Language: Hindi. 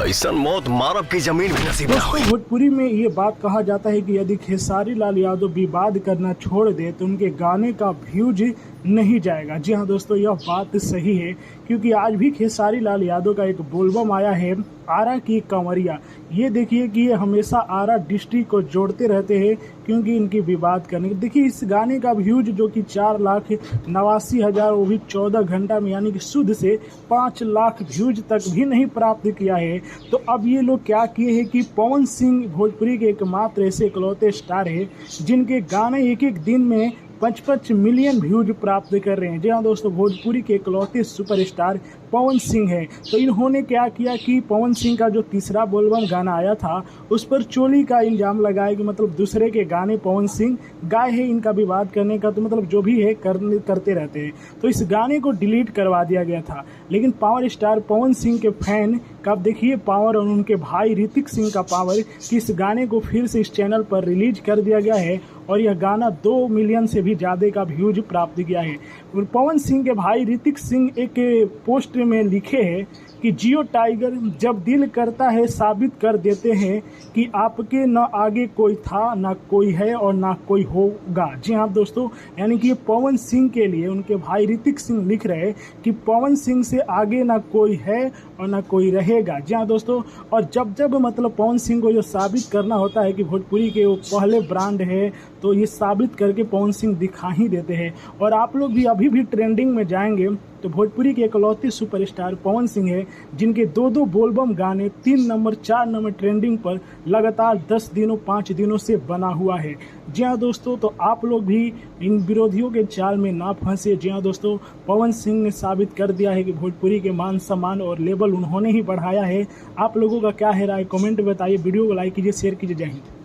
ऐसा मौत मारब की जमीन भी नसीब ना दोस्तों हुई। भोजपुरी में ये बात कहा जाता है कि यदि खेसारी लाल यादव विवाद करना छोड़ दे तो उनके गाने का व्यूज नहीं जाएगा। जी हाँ दोस्तों, यह बात सही है क्योंकि आज भी खेसारी लाल यादव का एक बोलबम आया है, आरा की कंवरिया। ये देखिए कि ये हमेशा आरा डिस्ट्रिक्ट को जोड़ते रहते हैं क्योंकि इनकी विवाद करने। देखिए इस गाने का व्यूज जो कि 4,89,000 वो भी 14 घंटा में, यानी कि शुद्ध से 5 लाख व्यूज तक भी नहीं प्राप्त किया है। तो अब ये लोग क्या किए हैं कि पवन सिंह भोजपुरी के एकमात्र ऐसे इकलौते स्टार है जिनके गाने एक एक दिन में 55 मिलियन व्यूज प्राप्त कर रहे हैं। जी हाँ दोस्तों, भोजपुरी के इकलौते सुपरस्टार पवन सिंह है। तो इन्होंने क्या किया कि पवन सिंह का जो तीसरा बोलबम गाना आया था उस पर चोरी का इल्जाम लगाया कि मतलब दूसरे के गाने पवन सिंह गाए हैं, इनका विवाद करने का, तो मतलब जो भी है करते रहते हैं। तो इस गाने को डिलीट करवा दिया गया था। लेकिन पावर स्टार पवन सिंह के फैन का देखिए पावर और उनके भाई ऋतिक सिंह का पावर कि इस गाने को फिर से इस चैनल पर रिलीज कर दिया गया है और यह गाना 2 मिलियन से भी ज़्यादा का व्यूज प्राप्त किया है। और पवन सिंह के भाई ऋतिक सिंह एक पोस्ट में लिखे हैं कि जियो टाइगर जब दिल करता है साबित कर देते हैं कि आपके न आगे कोई था, न कोई है और न कोई होगा। जी हाँ दोस्तों, यानी कि पवन सिंह के लिए उनके भाई ऋतिक सिंह लिख रहे हैं कि पवन सिंह से आगे न कोई है और न कोई रहेगा। जी हाँ दोस्तों, और जब जब मतलब पवन सिंह को ये साबित करना होता है कि भोजपुरी के वो पहले ब्रांड है तो ये साबित करके पवन सिंह दिखा ही देते हैं। और आप लोग भी अभी भी ट्रेंडिंग में जाएंगे तो भोजपुरी के इकलौते सुपरस्टार पवन सिंह है जिनके 2-2 बोलबम गाने 3 नंबर 4 नंबर ट्रेंडिंग पर लगातार 10 दिनों 5 दिनों से बना हुआ है। जी हाँ दोस्तों, तो आप लोग भी इन विरोधियों के जाल में ना फंसे। जी हाँ दोस्तों, पवन सिंह ने साबित कर दिया है कि भोजपुरी के मान सम्मान और लेवल उन्होंने ही बढ़ाया है। आप लोगों का क्या है राय, कमेंट बताइए, वीडियो को लाइक कीजिए, शेयर कीजिए। जय हिंद।